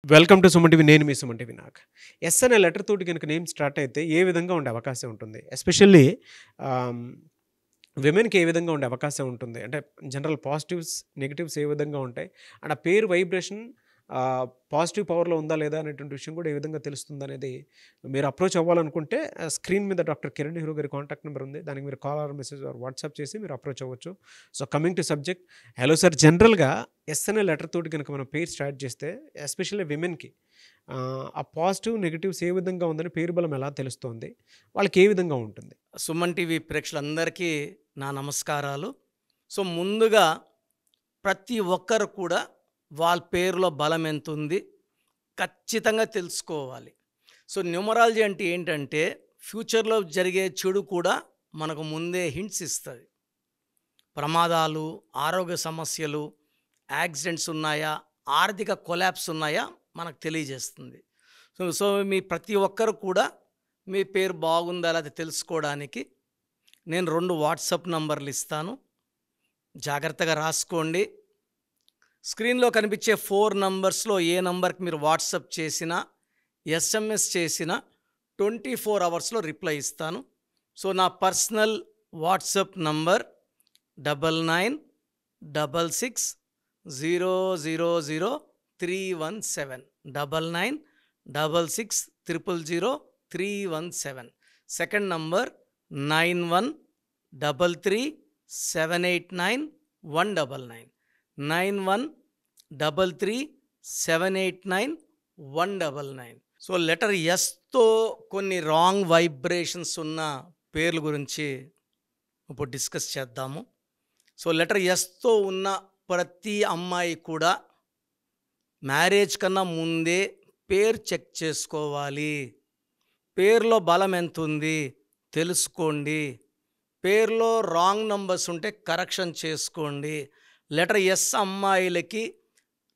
Welcome to Suman TV. నేను మీ Suman TV Nag. Yes అనే letter తోటి గనుక నేమ్ స్టార్ట్ అయితే ఏ విధంగా ఉండే అవకాశం ఉంటుంది? ఎస్పెషల్లీ ఆహ్, విమెన్‌కి ఏ విధంగా ఉండే అవకాశం ఉంటుంది? అంటే జనరల్ పాజిటివ్స్, నెగెటివ్స్ ఏ విధంగా ఉంటాయి? అండ్ ఆ పేరు వైబ్రేషన్ పాజిటివ్ పవర్‌లో ఉందా లేదా అనేటువంటి విషయం కూడా ఏ విధంగా తెలుస్తుందనేది మీరు అప్రోచ్ అవ్వాలనుకుంటే స్క్రీన్ మీద డాక్టర్ కిరణ్ నెహ్రూ గారి కాంటాక్ట్ నెంబర్ ఉంది. దానికి మీరు call or message or WhatsApp చేసి మీరు అప్రోచ్ అవ్వచ్చు. So, coming to subject. Hello sir, జనరల్‌గా ఎస్ అనే లెటర్ తోటి గనుక మనం పేరు స్టార్ట్ చేస్తే ఎస్పెషల్లీ విమెన్‌కి ఆ పాజిటివ్, నెగెటివ్స్ ఏ విధంగా ఉందని పేరు బలం ఎలా తెలుస్తోంది? వాళ్ళకి ఏ విధంగా ఉంటుంది? సుమన్ టీవీ ప్రేక్షకులందరికీ నా నమస్కారాలు. సో, ముందుగా ప్రతి ఒక్కరు కూడా వాళ్ళ పేరులో బలం ఎంతుంది ఖచ్చితంగా తెలుసుకోవాలి. సో, న్యూమరాలజీ అంటే ఏంటంటే ఫ్యూచర్‌లో జరిగే చెడు కూడా మనకు ముందే హింట్స్ ఇస్తది. ప్రమాదాలు, ఆరోగ్య సమస్యలు, యాక్సిడెంట్స్ ఉన్నాయా, ఆర్థిక కొలాప్స్ ఉన్నాయా మనకు తెలియజేస్తుంది. సో, మీ ప్రతి ఒక్కరు కూడా మీ పేరు బాగుందా లేదా తెలుసుకోవడానికి నేను 2 వాట్సాప్ నంబర్లు ఇస్తాను. జాగ్రత్తగా రాసుకోండి. స్క్రీన్‌లో కనిపించే 4 నంబర్స్‌లో ఏ నంబర్‌కి మీరు వాట్సాప్ చేసినా, ఎస్ఎంఎస్ చేసినా 24 అవర్స్‌లో రిప్లై ఇస్తాను. సో, నా personal WhatsApp number 9966000317 9966000317. Second number 9133789199 9133789199. So, letter ఎస్‌తో కొన్ని రాంగ్ వైబ్రేషన్స్ ఉన్న పేర్ల గురించి ఇప్పుడు డిస్కస్ చేద్దాము. సో, లెటర్ ఎస్‌తో ఉన్న ప్రతి అమ్మాయి కూడా మ్యారేజ్ కన్నా ముందే పేరు చెక్ చేసుకోవాలి. పేరులో బలం ఎంతుంది తెలుసుకోండి. పేరులో రాంగ్ నంబర్స్ ఉంటే కరెక్షన్ చేసుకోండి. లెటర్ ఎస్ అమ్మాయిలకి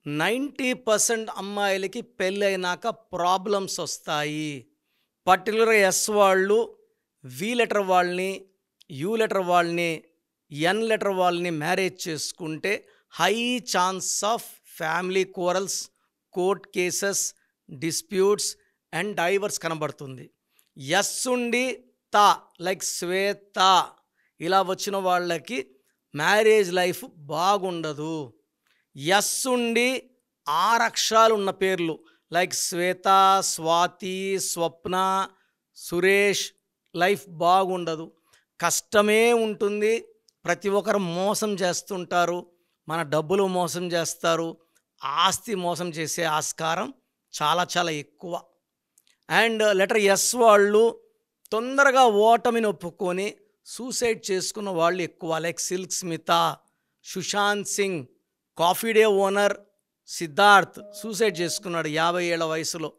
90% అమ్మాయిలకి పెళ్ళైనాక ప్రాబ్లమ్స్ వస్తాయి. పర్టికులర్గా ఎస్ వాళ్ళు వి లెటర్ వాళ్ళని, యు లెటర్ వాళ్ళని, ఎన్ లెటర్ వాళ్ళని మ్యారేజ్ చేసుకుంటే high chance of family quarrels, court cases, disputes and diverse కనబడుతుంది. ఎస్ ఉండి తా లైక్ శ్వేత ఇలా వచ్చిన వాళ్ళకి మ్యారేజ్ లైఫ్ బాగుండదు. ఎస్ ఉండి 6 అక్షరాలు ఉన్న పేర్లు లైక్ శ్వేత, స్వాతి, స్వప్న, సురేష్ లైఫ్ బాగుండదు. కష్టమే ఉంటుంది. ప్రతి ఒక్కరు మోసం చేస్తుంటారు. మన డబ్బులు మోసం చేస్తారు. ఆస్తి మోసం చేసే ఆస్కారం చాలా చాలా ఎక్కువ. అండ్ లెటర్ ఎస్ వాళ్ళు తొందరగా ఓటమిని ఒప్పుకొని సూసైడ్ చేసుకున్న వాళ్ళు ఎక్కువ. Like Silk Smitha, Sushant Singh, coffee day owner Siddharth suicide చేసుకున్నాడు 50 ఏళ్ల వయసులో.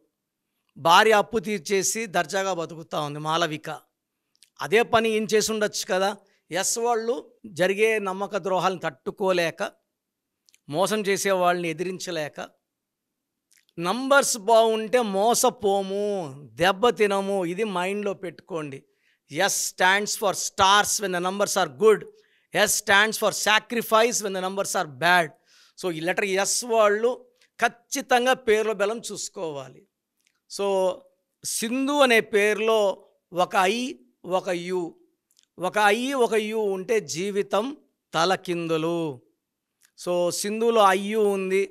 భార్య అప్పు తీర్చేసి దర్జాగా బతుకుతూ ఉంది మాలవిక. అదే పని ఈయన చేసి ఉండొచ్చు కదా. ఎస్ వాళ్ళు జరిగే నమ్మక ద్రోహాలను తట్టుకోలేక, మోసం చేసే వాళ్ళని ఎదిరించలేక, నంబర్స్ బాగుంటే మోసపోము, దెబ్బతినము. ఇది మైండ్లో పెట్టుకోండి. S stands for stars when the numbers are good. S stands for sacrifice when the numbers are bad. So, ఈ లెటర్ ఎస్ వాళ్ళు ఖచ్చితంగా పేర్ల బలం చూసుకోవాలి. సో, సింధు అనే పేరులో ఒక ఐ, ఒక యు. ఒక ఐ, ఒక యు ఉంటే జీవితం తలకిందులు. సో, సింధులో ఐయు ఉంది,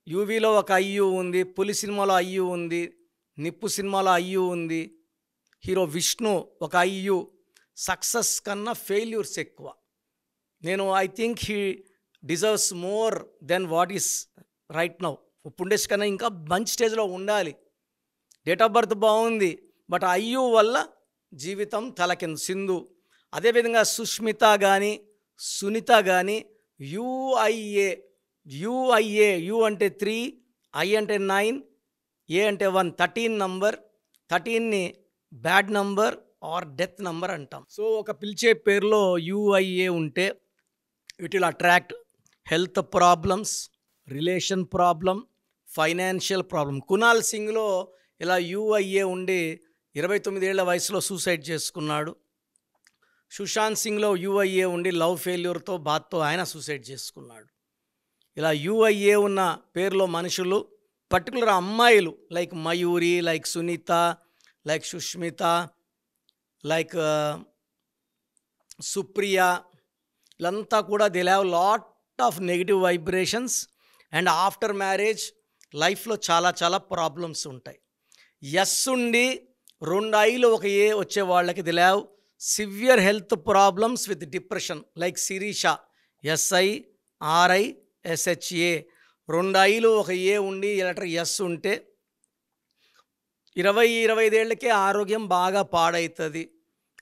యూవీలో ఒక అయ్యు ఉంది, పులి సినిమాలో అయ్యు ఉంది, నిప్పు సినిమాలో అయ్యు ఉంది, హీరో విష్ణు ఒక అయ్యు. సక్సెస్ కన్నా ఫెయిల్యూర్స్ ఎక్కువ. I think he deserves more than what is right now. ఇప్పుడుండే కన్నా ఇంకా మంచి స్టేజ్లో ఉండాలి. డేట్ ఆఫ్ బర్త్ బాగుంది, బట్ అయ్యు వల్ల జీవితం తలకింద సింధు. అదేవిధంగా సుష్మిత కానీ, సునీత కానీ యుఐఏ. యుఐఏ, యు అంటే 3, ఐ అంటే 9, ఏ అంటే 1, 13 నంబర్. 13ని bad number or death number అంటాం. సో, ఒక పిలిచే పేరులో యుఐఏ ఉంటే it will attract health problems, relation problem, financial problem. Kunal సింగ్లో ఇలా యుఐఏ ఉండి 29 ఏళ్ల వయసులో సూసైడ్ చేసుకున్నాడు. సుశాంత్ సింగ్లో యుఐఏ ఉండి లవ్ ఫెయిల్యూర్తో బాధతో ఆయన సూసైడ్ చేసుకున్నాడు. ఇలా యుఐఏ ఉన్న పేరులో మనుషులు పర్టికులర్ అమ్మాయిలు like Mayuri, like Sunitha, like Sushmita, like Supriya, వీళ్ళంతా కూడా they have lot of negative vibrations and after marriage లైఫ్లో చాలా చాలా ప్రాబ్లమ్స్ ఉంటాయి. ఎస్ ఉండి 2 ఐలు 1 ఏ వచ్చే వాళ్ళకి they have severe health problems with depression like Sirisha, SIRISHA. 2 ఐలు 1 ఏ ఉండి లెటర్ ఎస్ ఉంటే 20-25 ఏళ్ళకే ఆరోగ్యం బాగా పాడవుతుంది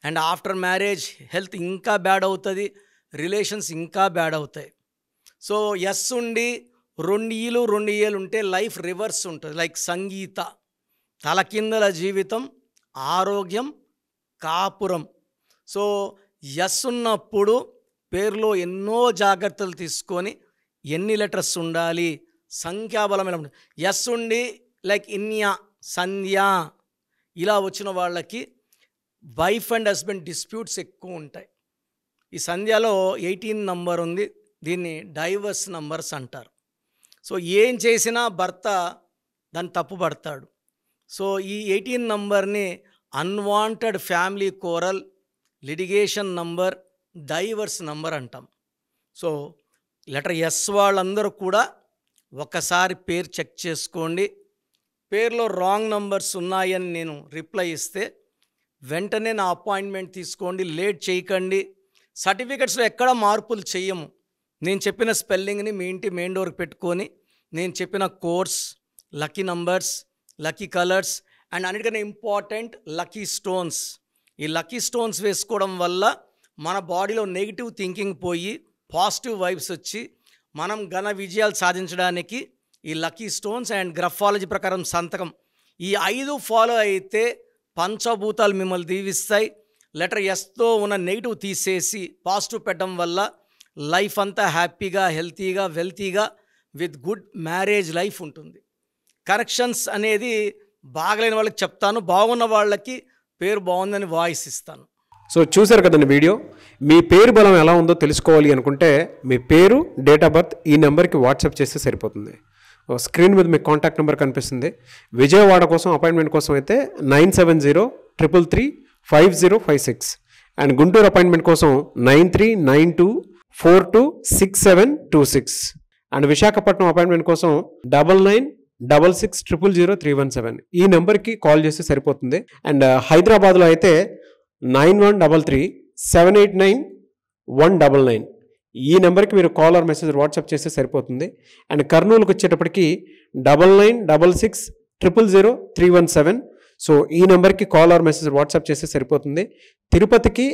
అండ్ ఆఫ్టర్ మ్యారేజ్ హెల్త్ ఇంకా బ్యాడ్ అవుతుంది, రిలేషన్స్ ఇంకా బ్యాడ్ అవుతాయి. సో ఎస్ ఉండి 2 ఏలు ఉంటే లైఫ్ రివర్స్ ఉంటుంది లైక్ సంగీత, తలకిందల జీవితం, ఆరోగ్యం, కాపురం. సో ఎస్ ఉన్నప్పుడు పేరులో ఎన్నో జాగ్రత్తలు తీసుకొని ఎన్ని లెటర్స్ ఉండాలి, సంఖ్యాబలం ఎలా ఉంటుంది. ఎస్ ఉండి లైక్ ఇన్యా, సంధ్య ఇలా వచ్చిన వాళ్ళకి వైఫ్ అండ్ హస్బెండ్ డిస్ప్యూట్స్ ఎక్కువ ఉంటాయి. ఈ సంధ్యలో 18 నంబర్ ఉంది, దీన్ని డైవర్స్ నంబర్స్ అంటారు. సో ఏం చేసినా భర్త దాన్ని తప్పుపడతాడు. సో ఈ 18 నంబర్ని unwanted family coral, litigation number, divorce number అంటాం. సో లెటర్ ఎస్ వాళ్ళందరూ కూడా ఒకసారి పేరు చెక్ చేసుకోండి. పేరులో రాంగ్ నంబర్స్ ఉన్నాయని నేను రిప్లై ఇస్తే వెంటనే నా అపాయింట్మెంట్ తీసుకోండి, లేట్ చేయకండి. సర్టిఫికెట్స్లో ఎక్కడ మార్పులు చేయము. నేను చెప్పిన స్పెల్లింగ్ని మీ ఇంటి మెయిన్ డోర్కి పెట్టుకొని నేను చెప్పిన course, lucky numbers, lucky colours and అన్నిటికన్నా ఇంపార్టెంట్ లక్కీ స్టోన్స్. ఈ లక్కీ స్టోన్స్ వేసుకోవడం వల్ల మన బాడీలో నెగిటివ్ థింకింగ్ పోయి పాజిటివ్ వైబ్స్ వచ్చి మనం ఘన విజయాలు సాధించడానికి ఈ లక్కీ స్టోన్స్ అండ్ గ్రఫాలజీ ప్రకారం సంతకం ఈ 5 ఫాలో అయితే పంచభూతాలు మిమ్మల్ని దీవిస్తాయి. లెటర్ ఎస్తో ఉన్న నెగిటివ్ తీసేసి పాజిటివ్ పెట్టడం వల్ల లైఫ్ అంతా హ్యాపీగా, హెల్తీగా, వెల్తీగా విత్ గుడ్ మ్యారేజ్ లైఫ్ ఉంటుంది. కరెక్షన్స్ అనేది బాగలేని వాళ్ళకి చెప్తాను, బాగున్న వాళ్ళకి పేరు బాగుందని వాయిస్ ఇస్తాను. సో చూసారు కదండి వీడియో. మీ పేరు బలం ఎలా ఉందో తెలుసుకోవాలి అనుకుంటే మీ పేరు, డేట్ ఆఫ్ బర్త్ ఈ నెంబర్కి వాట్సాప్ చేస్తే సరిపోతుంది. స్క్రీన్ మీద మీకు కాంటాక్ట్ నెంబర్ కనిపిస్తుంది. విజయవాడ కోసం అపాయింట్మెంట్ కోసం అయితే 9703335056 అండ్ గుంటూరు అపాయింట్మెంట్ కోసం 9392426726 అండ్ విశాఖపట్నం అపాయింట్మెంట్ కోసం 9966600317 ఈ నెంబర్కి కాల్ చేస్తే సరిపోతుంది. అండ్ హైదరాబాద్లో అయితే 9133789199 ఈ నెంబర్కి మీరు కాల్ ఆర్ మెసేజ్ వాట్సాప్ చేస్తే సరిపోతుంది. అండ్ కర్నూలుకి వచ్చేటప్పటికి 9966000317 సో ఈ నెంబర్కి కాల్ ఆర్ మెసేజ్ వాట్సాప్ చేస్తే సరిపోతుంది. తిరుపతికి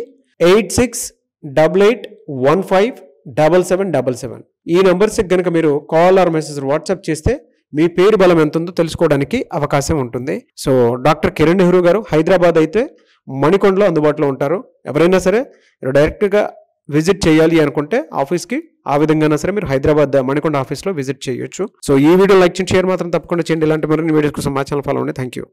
8688157777 ఈ నెంబర్స్కి కనుక మీరు కాల్ ఆర్ మెసేజ్ వాట్సాప్ చేస్తే మీ పేరు బలం ఎంత ఉందో తెలుసుకోవడానికి అవకాశం ఉంటుంది. సో డాక్టర్ కిరణ్ నెహ్రూ గారు హైదరాబాద్ అయితే మణికొండలో అందుబాటులో ఉంటారు. ఎవరైనా సరే డైరెక్ట్గా విజిట్ చేయాలి అనుకుంటే ఆఫీస్కి ఆ విధంగా సరే మీరు హైదరాబాద్ మణికొండ ఆఫీస్లో విజిట్ చేయొచ్చు. సో ఈ వీడియో లైక్ చేయండి, షేర్ మాత్రం తప్పకుండా చేయండి. ఇలాంటి మరిన్ని వీడియోస్ కోసం మా ఛానల్ ఫాలో అవ్వండి. Thank you.